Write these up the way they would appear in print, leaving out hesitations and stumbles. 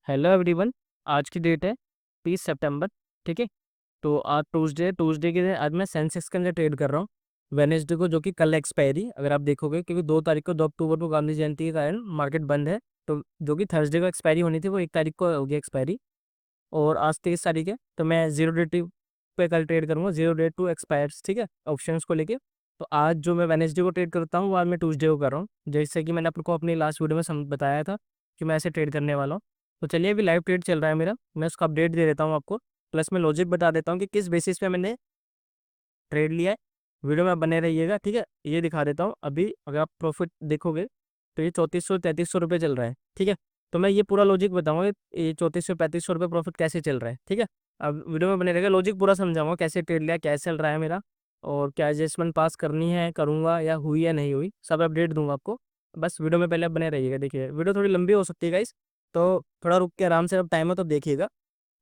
Hello everyone. आज की date है 30 सितंबर। ठीक है। तो आज ट्यूसडे के दिन आज मैं सेंसेक्स के अंदर ट्रेड कर रहा हूँ। वेनेसडे को, जो कि कल एक्सपायरी, अगर आप देखोगे, क्योंकि 2 तारीख को 2 अक्टूबर को गांधी जयंती के कारण मार्केट बंद है। तो जो कि थर्सडे को एक्सपायरी होनी थी वो 1 तारीख को होगी एक्सपायरी। और आज 23 तारीख है, तो मैं जीरो डेट पे कल ट्रेड करूंगा, जीरो डेट टू एक्सपायर्स। ठीक है, ऑप्शंस को लेके। तो आज जो मैं वेनेसडे को ट्रेड करता हूँ वो आज मैं ट्यूसडे को कर रहा हूँ, जैसे कि मैंने आपको अपनी लास्ट वीडियो में बताया था कि मैं ऐसे ट्रेड करने वाला हूँ। तो चलिए, अभी लाइव ट्रेड चल रहा है मेरा, मैं उसका अपडेट दे देता हूँ आपको। प्लस मैं लॉजिक बता देता हूँ कि किस बेसिस पे मैंने ट्रेड लिया है। वीडियो में बने रहिएगा, ठीक है। ये दिखा देता हूँ अभी, अगर आप प्रॉफिट देखोगे तो ये 3400 3300 रुपये चल रहा है। ठीक है। तो मैं ये पूरा लॉजिक बताऊंगा, ये 3400 3500 रुपये प्रॉफिट कैसे चल रहा है। ठीक है। अब वीडियो में बने रहेगा, लॉजिक पूरा समझाऊंगा, कैसे ट्रेड लिया, कैसे चल रहा है मेरा, और क्या एडजस्टमेंट पास करनी है, करूंगा या हुई या नहीं हुई, सब अपडेट दूंगा आपको। बस वीडियो में पहले बने रहिएगा। देखिए, वीडियो थोड़ी लंबी हो सकती है गाइस, तो थोड़ा रुक के आराम से, अब टाइम हो तो देखिएगा।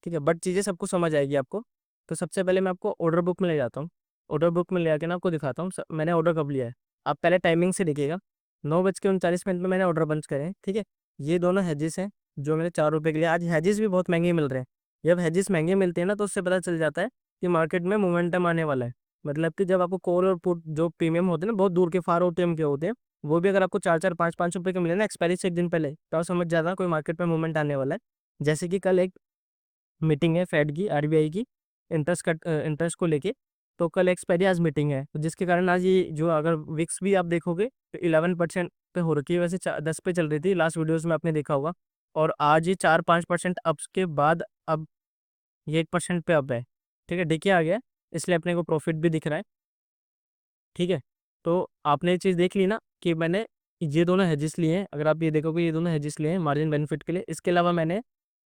ठीक है, बट चीज़ें सबको समझ आएगी आपको। तो सबसे पहले मैं आपको ऑर्डर बुक में ले जाता हूँ। ऑर्डर बुक में ले आके ना आपको दिखाता हूँ मैंने ऑर्डर कब लिया है। आप पहले टाइमिंग से देखिएगा, 9:39 में मैंने ऑर्डर बंद करे हैं। ठीक है। ये दोनों हैजिस हैं जो मैंने 4 रुपये के लिए। आज हैजिस भी बहुत महंगे मिल रहे हैं। जब हैजिस महंगे मिलते हैं ना, तो उससे पता चल जाता है कि मार्केट में मोमेंटम आने वाला है। मतलब कि जब आपको कॉल और पुट जो प्रीमियम होते हैं ना, बहुत दूर के फार ओटीएम के होते हैं, वो भी अगर आपको 4 4 5 5 रुपये के मिले ना एक्सपायरी से एक दिन पहले, तो आप समझ जाना कोई मार्केट में मूवमेंट आने वाला है। जैसे कि कल एक मीटिंग है फेड की, आरबीआई की, इंटरेस्ट को लेके। तो कल एक्सपायरी, आज मीटिंग है, तो जिसके कारण आज ये जो, अगर विक्स भी आप देखोगे तो 11% पे हो रखी है। वैसे 10 पे चल रही थी लास्ट वीडियोस में, आपने देखा होगा। और आज ये 4 5% अप्स के बाद अब ये 1% पे अप है। ठीक है, देखिए आ गया, इसलिए अपने को प्रॉफिट भी दिख रहा है। ठीक है। तो आपने ये चीज़ देख ली ना कि मैंने ये दोनों हेजिस लिए हैं। अगर आप ये देखोगे, ये दोनों हेजिस लिए हैं मार्जिन बेनिफिट के लिए। इसके अलावा मैंने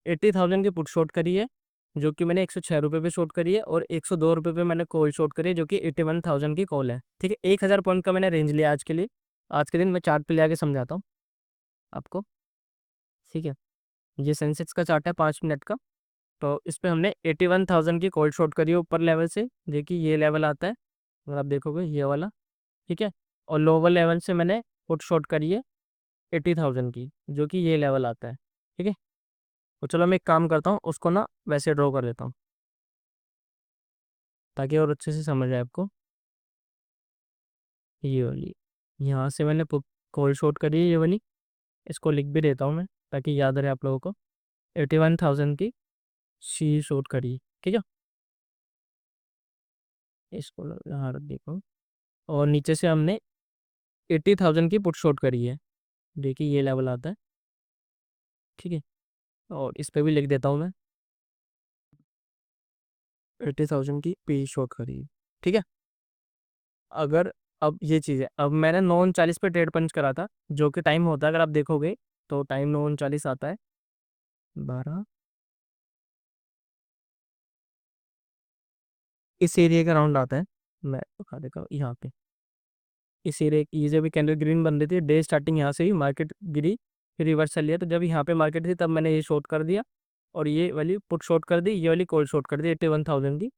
80,000 की पुट शॉर्ट करी है, जो कि मैंने 106 रुपये पे शॉर्ट करी है, और 102 रुपये पे मैंने कॉल शॉर्ट करी है, जो कि 81,000 की कॉल है। ठीक है, 1,000 पॉइंट का मैंने रेंज लिया आज के लिए। आज के दिन मैं चार्ट पे ले आके समझाता हूँ आपको। ठीक है, ये सेंसेक्स का चार्ट है 5 मिनट का। तो इस पर हमने 81,000 की कॉल शॉर्ट करी है ऊपर लेवल से। देखिए, ये लेवल आता है, अगर आप देखोगे ये वाला। ठीक है। और लोअर लेवल से मैंने पुट शॉर्ट करी है 80,000 की, जो कि ये लेवल आता है। ठीक है। तो चलो, मैं एक काम करता हूँ, उसको ना वैसे ड्रॉ कर देता हूँ, ताकि और अच्छे से समझ आए आपको। ये वाली, यहाँ से मैंने कॉल शॉर्ट करी है, ये वाली। इसको लिख भी देता हूँ मैं, ताकि याद रहे आप लोगों को। 81,000 की सी शॉर्ट करी है। ठीक है। इसको यहाँ रख देखो। और नीचे से हमने 80,000 की पुट शॉर्ट करी है। देखिए, ये लेवल आता है। ठीक है। और इस पर भी लिख देता हूँ मैं, 80,000 की पी शॉर्ट करी है। ठीक है। अगर, अब ये चीज़ है, अब मैंने 9:39 पे ट्रेड पंच करा था, जो कि टाइम होता है, अगर आप देखोगे तो टाइम 9:39 आता है। 12 इस एरिया का राउंड आता है। मैं दिखा देता हूँ यहाँ पे, इस एरिया, ये जब कैंडल ग्रीन बन रही थी, डे स्टार्टिंग यहाँ से ही मार्केट गिरी, फिर रिवर्सल लिया। तो जब यहाँ पे मार्केट थी, तब मैंने ये शॉर्ट कर दिया, और ये वाली पुट शॉर्ट कर दी, ये वाली कॉल शॉर्ट कर दी, 81,000 की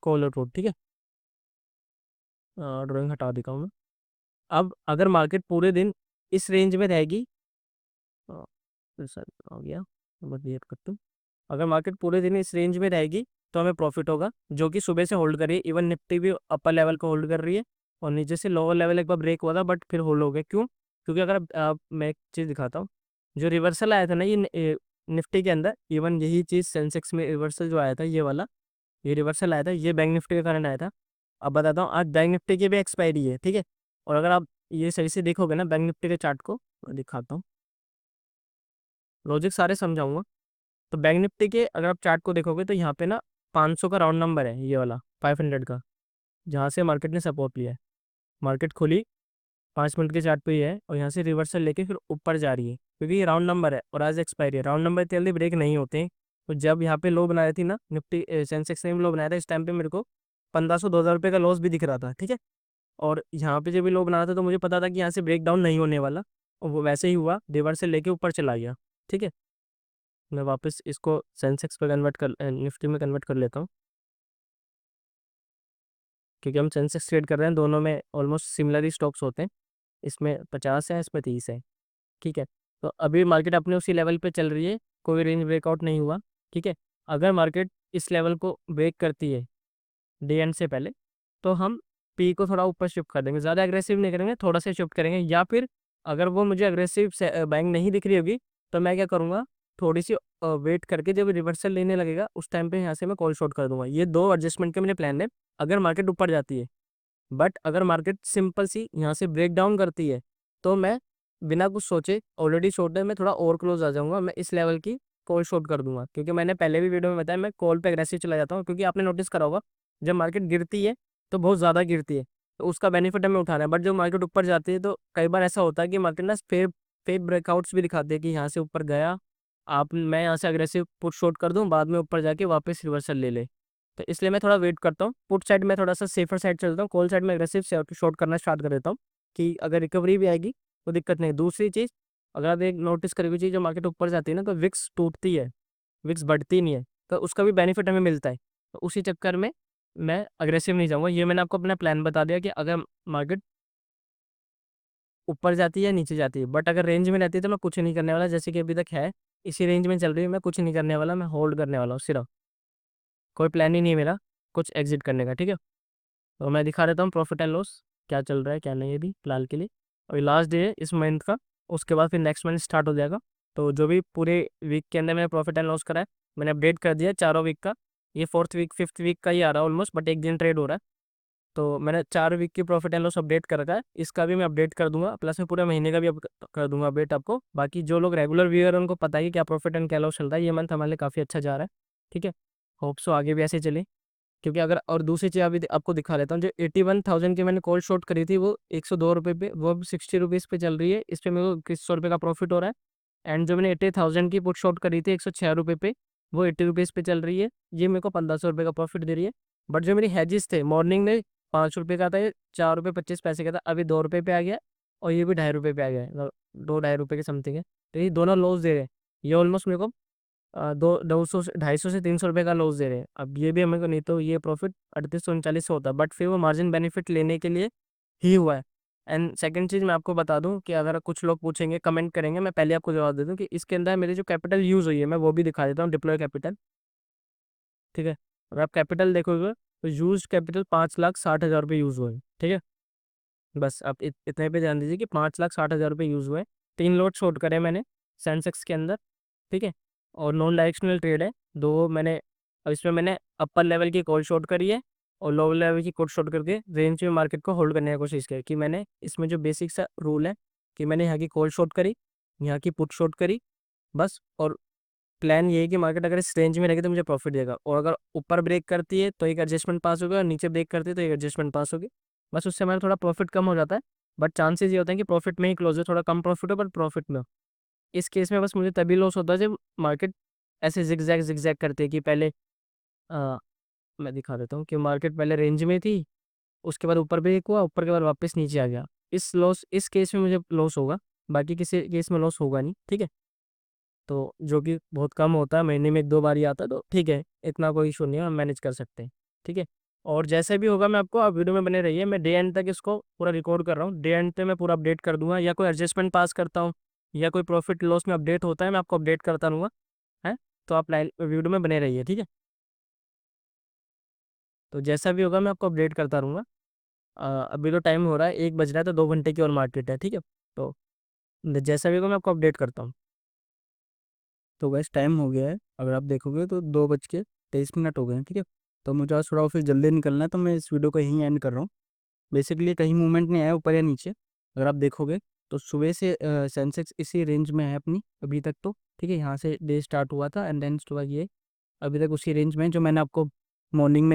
कॉल और पुट। ठीक है। ड्राइंग हटा देता हूँ मैं। अब अगर मार्केट पूरे दिन इस रेंज में रहेगी, सर हो गया, बस ये करता हूँ। अगर मार्केट पूरे दिन इस रेंज में रहेगी, तो हमें प्रॉफिट होगा, जो कि सुबह से होल्ड कर रही है। इवन निफ्टी भी अपर लेवल को होल्ड कर रही है, और नीचे से लोअर लेवल एक बार ब्रेक हुआ था, बट फिर होल्ड हो गया। क्यों? क्योंकि अगर मैं एक चीज़ दिखाता हूँ, जो रिवर्सल आया था ना, निफ्टी के अंदर, इवन यही चीज़ सेंसेक्स में रिवर्सल जो आया था, ये वाला, ये रिवर्सल आया था, ये बैंक निफ्टी के कारण आया था। अब बताता हूँ, आज बैंक निफ्टी की भी एक्सपायरी है। ठीक है। और अगर आप ये सही से देखोगे ना बैंक निफ्टी के चार्ट को, मैं दिखाता हूँ, लॉजिक सारे समझाऊंगा। तो बैंक निफ्टी के अगर आप चार्ट को देखोगे, तो यहाँ पे ना 500 का राउंड नंबर है, ये वाला 500 का, जहाँ से मार्केट ने सपोर्ट लिया है। मार्केट खुली 5 मिनट के चार्ट पे ही है, और यहाँ से रिवर्सल लेके फिर ऊपर जा रही है, क्योंकि ये राउंड नंबर है और आज एक्सपायरी है। राउंड नंबर इतनी जल्दी ब्रेक नहीं होते हैं। तो जब यहाँ पे लो बनाया थी ना, निफ्टी सेंसेक्स ने भी लो बनाया था, इस टाइम पे मेरे को 1,500 2,000 रुपये का लॉस भी दिख रहा था। ठीक है। और यहाँ पे जब भी लो बनाया था, तो मुझे पता था कि यहाँ से ब्रेक डाउन नहीं होने वाला, और वो वैसे ही हुआ, रिवर्सल लेके ऊपर चला गया। ठीक है। मैं वापस इसको सेंसेक्स पे कन्वर्ट कर, निफ्टी में कन्वर्ट कर लेता हूँ, क्योंकि हम सेंसेक्स ट्रेड कर रहे हैं, दोनों में ऑलमोस्ट सिमिलर ही स्टॉक्स होते हैं। इसमें 50 है, इसमें 30 है। ठीक है। तो अभी मार्केट अपने उसी लेवल पे चल रही है, कोई रेंज ब्रेकआउट नहीं हुआ, ठीक है। अगर मार्केट इस लेवल को ब्रेक करती है डे एंड से पहले, तो हम पी को थोड़ा ऊपर शिफ्ट कर देंगे, ज़्यादा एग्रेसिव नहीं करेंगे, थोड़ा सा शिफ्ट करेंगे। या फिर अगर वो मुझे एग्रेसिव बाइंग नहीं दिख रही होगी, तो मैं क्या करूँगा, थोड़ी सी वेट करके जब रिवर्सल लेने लगेगा उस टाइम पे यहाँ से मैं कॉल शॉर्ट कर दूंगा। ये दो एडजस्टमेंट के मेरे प्लान है अगर मार्केट ऊपर जाती है। बट अगर मार्केट सिंपल सी यहाँ से ब्रेक डाउन करती है, तो मैं बिना कुछ सोचे, ऑलरेडी शॉर्ट है, मैं थोड़ा और क्लोज आ जाऊंगा, मैं इस लेवल की कॉल शॉर्ट कर दूंगा। क्योंकि मैंने पहले भी वीडियो में बताया, मैं कॉल पे एग्रेसिव चला जाता हूँ। क्योंकि आपने नोटिस करा होगा, जब मार्केट गिरती है तो बहुत ज़्यादा गिरती है, तो उसका बेनिफिट हमें उठाना है। बट जब मार्केट ऊपर जाती है तो कई बार ऐसा होता है कि मार्केट ना फेक फेक ब्रेकआउट्स भी दिखाते हैं कि यहाँ से ऊपर गया, आप मैं यहाँ से अग्रेसिव पुट शॉर्ट कर दूँ, बाद में ऊपर जाके वापस रिवर्सल ले ले। तो इसलिए मैं थोड़ा वेट करता हूँ, पुट साइड में थोड़ा सा सेफर साइड चलता हूँ, कॉल साइड में एग्रेसिव शॉर्ट करना स्टार्ट कर देता हूँ कि अगर रिकवरी भी आएगी तो दिक्कत नहीं। दूसरी चीज़, अगर आप एक नोटिस करी हुई चीज़, जो मार्केट ऊपर जाती है ना तो विक्स टूटती है, विक्स बढ़ती नहीं है, तो उसका भी बेनिफिट हमें मिलता है। तो उसी चक्कर में मैं अग्रेसिव नहीं जाऊँगा। ये मैंने आपको अपना प्लान बता दिया कि अगर मार्केट ऊपर जाती है या नीचे जाती है। बट अगर रेंज में रहती है तो मैं कुछ नहीं करने वाला, जैसे कि अभी तक है इसी रेंज में चल रही है, मैं कुछ नहीं करने वाला, मैं होल्ड करने वाला हूँ सिर्फ। कोई प्लान ही नहीं है मेरा कुछ एग्जिट करने का, ठीक है। तो मैं दिखा देता हूँ प्रॉफिट एंड लॉस क्या चल रहा है क्या नहीं है अभी फिलहाल के लिए। अभी लास्ट डे है इस मंथ का, उसके बाद फिर नेक्स्ट मंथ स्टार्ट हो जाएगा। तो जो भी पूरे वीक के अंदर मैंने प्रॉफिट एंड लॉस करा है, मैंने अपडेट कर दिया चारों वीक का। ये फोर्थ वीक फिफ्थ वीक का ही आ रहा है ऑलमोस्ट, बट एक दिन ट्रेड हो रहा है। तो मैंने 4 वीक की प्रॉफिट एंड लॉस अपडेट कर रखा है, इसका भी मैं अपडेट कर दूंगा, प्लस में पूरे महीने का भी कर दूंगा अपडेट आपको। बाकी जो लोग रेगुलर व्यूअर हैं उनको पता ही क्या प्रॉफिट एंड क्या लॉस चल रहा है। ये मंथ हमारे लिए काफ़ी अच्छा जा रहा है, ठीक है। होप सो आगे भी ऐसे चले। क्योंकि अगर और दूसरी चीज़ अभी आपको दिखा लेता हूँ, जो 81,000 की मैंने कॉल शॉर्ट करी थी वो 102 रुपये पे, वो अब 60 रुपीज़ पे चल रही है। इस पर मेरे को 2100 रुपये का प्रॉफिट हो रहा है। एंड जो मैंने 80,000 की पुट शॉर्ट करी थी 106 रुपये पे, वो 80 रुपीज़ पे चल रही है। ये मेरे को 1500 रुपये का प्रॉफिट दे रही है। बट जो मेरी हैजिस थे, मॉर्निंग में 5 रुपये का था, ये 4 रुपये 25 पैसे का था, अभी 2 रुपये पे आ गया। और ये भी 2.5 रुपये पे आ गया है, मतलब 2-2.5 रुपये के समथिंग है। तो ये दोनों लॉस दे रहे हैं। ये ऑलमोस्ट मेरे को 250 से 350 का लॉस दे रहे हैं। अब ये भी हमें को, नहीं तो ये प्रॉफिट 3839 होता, बट फिर वो मार्जिन बेनिफिट लेने के लिए ही हुआ है। एंड सेकंड चीज़ मैं आपको बता दूं कि अगर कुछ लोग पूछेंगे कमेंट करेंगे, मैं पहले आपको जवाब दे दूं कि इसके अंदर मेरी जो कैपिटल यूज़ हुई है मैं वो भी दिखा देता हूँ, डिप्लॉय कैपिटल, ठीक है। अगर आप कैपिटल देखोगे तो यूज कैपिटल 5,60,000 रुपये यूज़ हुए हैं, ठीक है। बस आप इतने पे ध्यान दीजिए कि 5,60,000 रुपये यूज़ हुए। 3 लोट शॉर्ट करे मैंने सेंसेक्स के अंदर, ठीक है। और नॉन डायरेक्शनल ट्रेड है दो मैंने। अब इसमें मैंने अपर लेवल की कॉल शॉर्ट करी है और लोअर लेवल की कॉल शॉर्ट करके रेंज में मार्केट को होल्ड करने की कोशिश की। कि मैंने इसमें जो बेसिक सा रूल है कि मैंने यहाँ की कॉल शॉर्ट करी, यहाँ की पुट शॉर्ट करी, बस। और प्लान ये है कि मार्केट अगर इस रेंज में रहेगी तो मुझे प्रॉफिट देगा, और अगर ऊपर ब्रेक करती है तो एक एडजस्टमेंट पास होगा, और नीचे ब्रेक करती है तो एक एडजस्टमेंट पास होगी। बस उससे हमारा थोड़ा प्रॉफिट कम हो जाता है। बट चांसेस ये होते हैं कि प्रॉफिट में ही क्लोज है, थोड़ा कम प्रॉफिट हो बट प्रॉफिट में हो। इस केस में बस मुझे तभी लॉस होता है जब मार्केट ऐसे जिगजैग जिगजैग करती है कि पहले मैं दिखा देता हूँ कि मार्केट पहले रेंज में थी, उसके बाद ऊपर ब्रेक हुआ, ऊपर के बाद वापस नीचे आ गया। इस केस में मुझे लॉस होगा, बाकी किसी केस में लॉस होगा नहीं, ठीक है। तो जो कि बहुत कम होता है, महीने में 1-2 बार ही आता है, तो ठीक है, इतना कोई इशू नहीं है, हम मैनेज कर सकते हैं, ठीक है। और जैसे भी होगा मैं आपको, आप वीडियो में बने रहिए, मैं डे एंड तक इसको पूरा रिकॉर्ड कर रहा हूँ, डे एंड पे मैं पूरा अपडेट कर दूंगा, या कोई एडजस्टमेंट पास करता हूँ या कोई प्रॉफिट लॉस में अपडेट होता है, मैं आपको अपडेट करता रहूँगा, है। तो आप लाइन वीडियो में बने रहिए, ठीक है। तो जैसा भी होगा मैं आपको अपडेट करता रहूँगा। अभी तो टाइम हो रहा है 1 बज रहा है, तो 2 घंटे की और मार्केट है, ठीक है। तो जैसा भी होगा मैं आपको अपडेट करता हूँ। तो वैसे टाइम हो गया है, अगर आप देखोगे तो 2:23 हो गए हैं, ठीक है। तो मुझे आज थोड़ा ऑफिस जल्दी निकलना है, तो मैं इस वीडियो को यहीं एंड कर रहा हूँ। बेसिकली कहीं मूवमेंट नहीं आया ऊपर या नीचे, अगर आप देखोगे तो सुबह से सेंसेक्स इसी रेंज में है अपनी अभी तक, तो ठीक है। यहाँ से डे स्टार्ट हुआ था एंड देन सुबह ये अभी तक उसी रेंज में है, जो मैंने आपको मॉर्निंग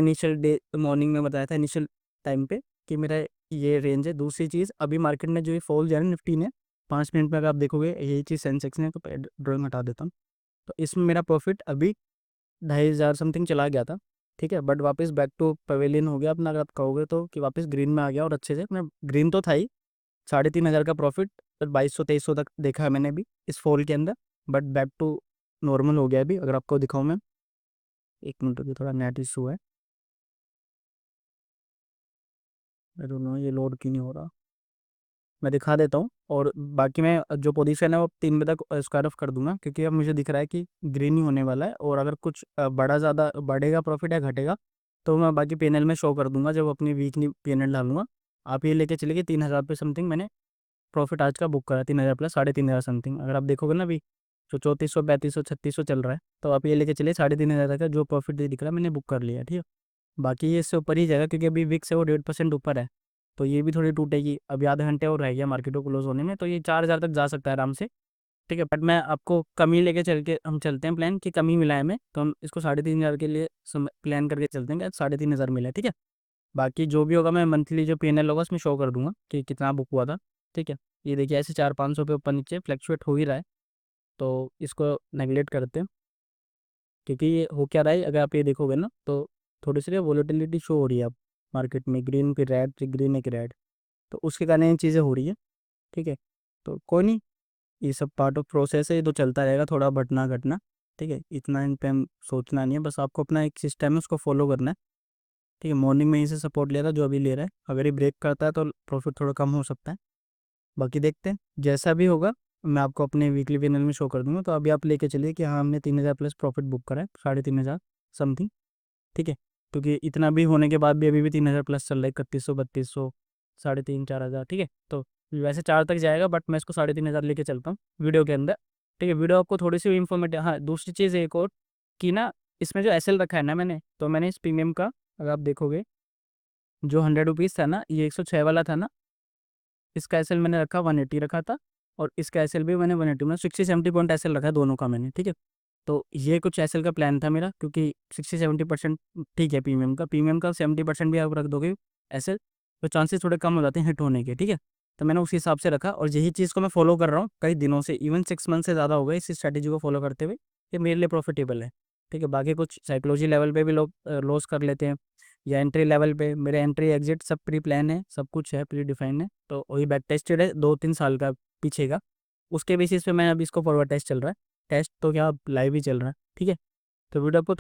में बताया था इनिशियल टाइम पे कि मेरा ये रेंज है। दूसरी चीज़, अभी मार्केट में जो ये फॉल जा रहा है निफ्टी ने 5 मिनट में, अगर आप देखोगे यही चीज़ सेंसेक्स ने, तो ड्रॉइंग हटा देता हूँ। तो इसमें मेरा प्रॉफिट अभी 2,500 समथिंग चला गया था, ठीक है। बट वापस बैक टू पवेलियन हो गया अपना, अगर आप कहोगे तो, कि वापस ग्रीन में आ गया, और अच्छे से मैं ग्रीन तो था ही। 3,500 का प्रॉफिट, 2,200-2,300 तक देखा है मैंने भी इस फॉल के अंदर। बट बैक टू नॉर्मल हो गया अभी, अगर आपको दिखाऊँ मैं। 1 मिनट की थोड़ा नेट इशू है, आई डोंट नो ये लोड क्यों नहीं हो रहा। मैं दिखा देता हूँ। और बाकी मैं जो पोजीशन है वो 3 बजे तक स्क्वायर ऑफ कर दूंगा, क्योंकि अब मुझे दिख रहा है कि ग्रीन ही होने वाला है। और अगर कुछ बड़ा ज़्यादा बढ़ेगा प्रॉफिट या घटेगा तो मैं बाकी पीएनएल में शो कर दूंगा जब अपनी वीकली पीएनएल डालूंगा। आप ये लेके चलिए 3,000 पे समथिंग मैंने प्रॉफिट आज का बुक करा, 3,000 प्लस 3,500 समथिंग। अगर आप देखोगे ना अभी जो 3400 3500 3600 चल रहा है, तो आप ये लेके चलिए 3,500 तक का जो प्रॉफिट दिख रहा है मैंने बुक कर लिया, ठीक है। बाकी ये इससे ऊपर ही जाएगा, क्योंकि अभी विक्स है वो 1.5% ऊपर है, तो ये भी थोड़ी टूटेगी। अभी आधे घंटे और रह गया मार्केट को क्लोज होने में, तो ये 4,000 तक जा सकता है आराम से, ठीक है। बट मैं आपको कमी लेके चल के हम चलते हैं, प्लान की कमी मिला है हमें, तो हम इसको 3,500 के लिए प्लान करके चलते हैं कि 3,500 मिला है, ठीक है। बाकी जो भी होगा मैं मंथली जो पीएनएल होगा उसमें शो कर दूंगा कि कितना बुक हुआ था, ठीक है। ये देखिए ऐसे 400-500 पे ऊपर नीचे फ्लक्चुएट हो ही रहा है, तो इसको नेगलेक्ट करते हैं, क्योंकि ये हो क्या रहा है अगर आप ये देखोगे ना तो थोड़ी सी वोलेटिलिटी शो हो रही है अब मार्केट में, ग्रीन पे रेड, ग्रीन एक रेड, तो उसके कारण ये चीज़ें हो रही है, ठीक है। तो कोई नहीं, ये सब पार्ट ऑफ प्रोसेस है, ये तो चलता रहेगा, थोड़ा बढ़ना घटना, ठीक है। इतना इन पे हम सोचना नहीं है, बस आपको अपना एक सिस्टम है उसको फॉलो करना है, ठीक है। मॉर्निंग में इसे सपोर्ट ले रहा है जो अभी ले रहा है, अगर ये ब्रेक करता है तो प्रॉफिट थोड़ा कम हो सकता है। बाकी देखते हैं जैसा भी होगा, मैं आपको अपने वीकली पैनल में शो कर दूंगा। तो अभी आप लेके चलिए कि हाँ हमने 3,000 प्लस प्रॉफिट बुक करा है, 3,500 समथिंग, ठीक है। क्योंकि इतना भी होने के बाद भी अभी भी 3,000 प्लस चल रहा है, 3100 3200, 3,500 4,000, ठीक है। तो वैसे 4 तक जाएगा, बट मैं इसको 3,500 लेके चलता हूँ वीडियो के अंदर, ठीक है। वीडियो आपको थोड़ी सी इन्फॉर्मेटिव, हाँ दूसरी चीज़ एक और कि ना, इसमें जो एस रखा है ना मैंने, तो मैंने इस प्रीमियम का अगर आप देखोगे जो 100 रुपीज़ था ना, ये 106 वाला था ना, इसका एस मैंने रखा 180 रखा था, और इसका एस भी मैंने 180 मतलब 60-70 पॉइंट एस रखा है दोनों का मैंने, ठीक है। तो ये कुछ एस का प्लान था मेरा, क्योंकि 60-70% ठीक है प्रीमियम का 70% भी आप रख दोगे एस तो चांसेस थोड़े कम हो जाते हैं हिट होने के, ठीक है। तो मैंने उस हिसाब से रखा, और यही चीज़ को मैं फॉलो कर रहा हूँ कई दिनों से, इवन 6 मंथ से ज़्यादा हो गए इस स्ट्रैटेजी को फॉलो करते हुए, ये मेरे लिए प्रॉफिटेबल है, ठीक है। बाकी कुछ साइकोलॉजी लेवल पे भी लोग लॉस कर लेते हैं, या एंट्री लेवल पे, मेरे एंट्री एग्जिट सब प्री प्लान है, सब कुछ है, प्री डिफाइंड है, तो वही बैक टेस्टेड है 2-3 साल का पीछे का, उसके बेसिस पे मैं अभी इसको फॉरवर्ड टेस्ट चल रहा है, टेस्ट तो क्या लाइव ही चल रहा है, ठीक है। तो वीडियो आपको